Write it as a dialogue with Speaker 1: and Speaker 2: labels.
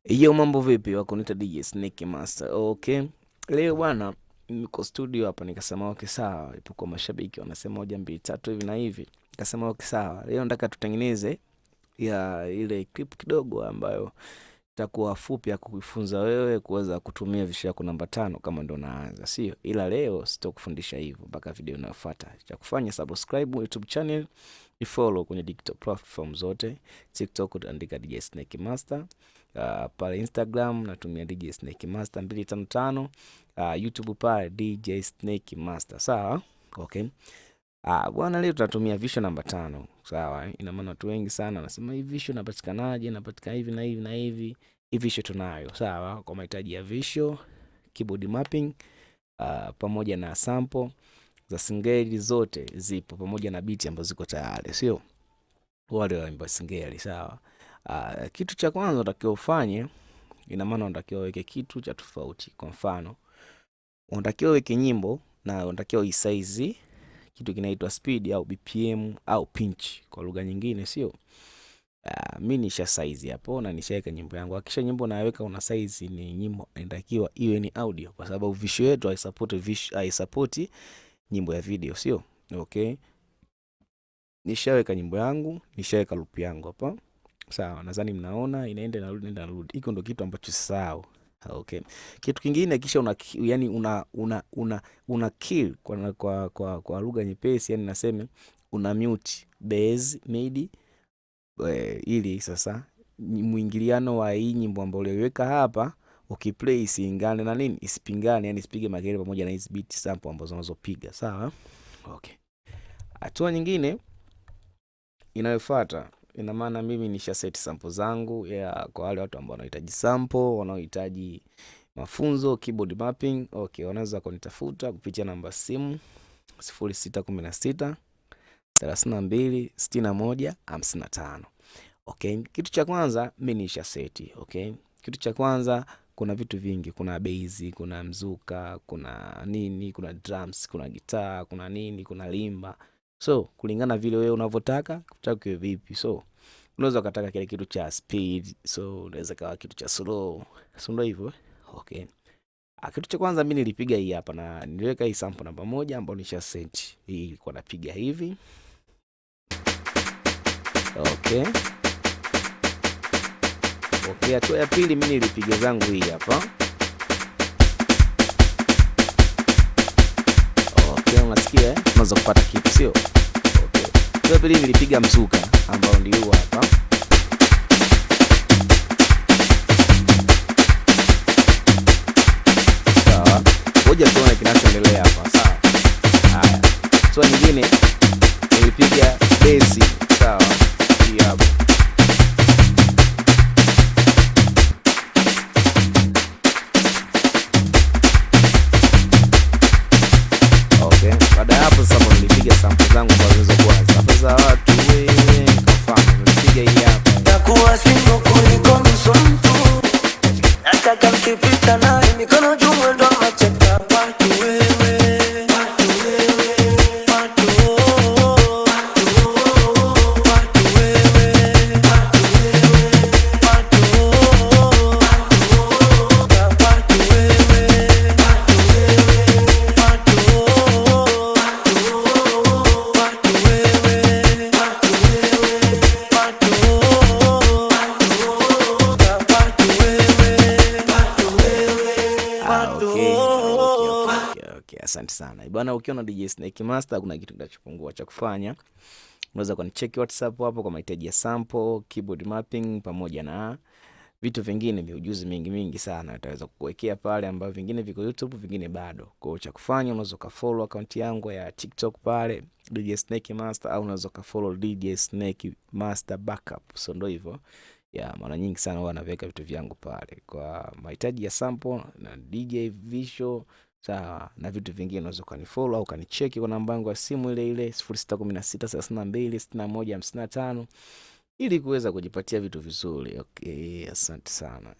Speaker 1: Yo, mambo vipi? Wako nita DJ Snake Master. Okay. Leo bwana niko studio hapa nikasema okay sawa. Ipo kwa mashabiki wanasema moja mbili tatu hivi na hivi. Nikasema okay sawa. Leo nataka tutengeneze ya ile clip kidogo ambayo itakuwa fupi ya kukufunza wewe kuweza kutumia visho yako namba 5 kama ndo naanza. Sio? Ila leo sitokufundisha hivyo mpaka video inayofuata. Cha kufanya subscribe YouTube channel, ifollow kwenye digital platform zote. TikTok utaandika DJ Snake Master. Pale Instagram natumia DJ Snake Master 255. YouTube pale DJ Snake Master. Sawa? Okay. Bwana leo tunatumia visho namba 5. Sawa? Ina maana watu wengi sana wanasema hivi visho inapatikanaje? Inapatikana hivi na hivi na hivi. Hivi visho tunayo. Sawa? Kwa mahitaji ya visho, keyboard mapping, pamoja na sample za singeli zote zipo pamoja na beat ambazo ziko tayari. Sio? Wale waimba singeli. Sawa? Kitu cha kwanza unatakiwa ufanye, ina maana unatakiwa uweke kitu cha tofauti. Kwa mfano, unatakiwa uweke nyimbo na unatakiwa uisize kitu kinaitwa speed au BPM au pinch kwa lugha nyingine, sio? Mimi nisha size hapo na nishaweka nyimbo yangu. Hakisha nyimbo naweka una size ni nyimbo inatakiwa iwe ni audio kwa sababu visho yetu haisupport nyimbo ya video, sio? Okay. Nishaweka nyimbo yangu, nishaweka loop yangu hapa. Sawa, nadhani mnaona inaenda inarudi inaenda inarudi. Hiko ndo kitu ambacho sisahau. Okay. Kitu kingine kisha una kill kwa lugha nyepesi, yani nasema una mute bass midi ili sasa muingiliano wa hii nyimbo ambayo uliweka hapa ukiplay isiingane na nini, isipingane, yani isipige makelele pamoja na hizo beat sample ambazo unazopiga. Sawa? Okay. Hatua nyingine inayofuata, ina maana mimi nisha set sample zangu kwa wale watu ambao wanahitaji sample, wanaohitaji mafunzo keyboard mapping. Okay, wanaweza kunitafuta kupitia namba simu 0616 32 61 55. Okay, kitu cha kwanza mimi nisha set. Okay, kitu cha kwanza kuna vitu vingi, kuna bass, kuna mzuka, kuna nini, kuna drums, kuna gitaa, kuna nini, kuna limba. So kulingana vile wewe unavyotaka kutaka vipi. So unaweza ukataka kile kitu cha speed, so unaweza kawa kitu cha slow, so ndio hivyo. Okay, kitu cha kwanza mimi nilipiga hii hapa na niliweka hii sample namba 1 ambayo nisha set. Hii ilikuwa napiga hivi. Okay. Okay, hatua ya pili mimi nilipiga zangu hii hapa. Okay, unasikia unaweza kupata kitu, sio? Okay. Hatua ya pili nilipiga mzuka ambao ndio huu hapa. Sawa. Ngoja tuone kinachoendelea hapa. Sawa. Haya. Hatua nyingine nilipiga bass. Sawa. Hii hapa. Baada ya hapo sasa nilipiga sample zangu ambazo zilizokuwa sample za watu wewe. Kwa mfano nilipiga hii hapa.
Speaker 2: Takuwa singo kuliko msonto. Nataka mkipita naye mikono juu mwendo macheka watu wewe. Watu wewe. Watu wewe. Watu wewe. Watu
Speaker 1: Okay, asante sana. Bwana, ukiona DJ Snake Master kuna kitu kinachopungua cha kufanya. Unaweza kunicheck WhatsApp hapo kwa mahitaji ya sample, keyboard mapping pamoja na vitu vingine vya ujuzi mingi sana. Nitaweza kukuwekea pale ambavyo vingine viko YouTube, vingine bado. Kwa hiyo cha kufanya unaweza kufollow account yangu ya TikTok pale DJ Snake Master, au unaweza kufollow DJ Snake Master Backup. So ndio hivyo. Mara nyingi sana huwa naweka vitu vyangu pale kwa mahitaji ya sample na DJ visual. Sawa, na vitu vingine unaweza kunifollow au kanicheki kwa namba yangu ya simu ile ile 0616 32 61 55 ili kuweza kujipatia vitu vizuri. Okay, asante sana.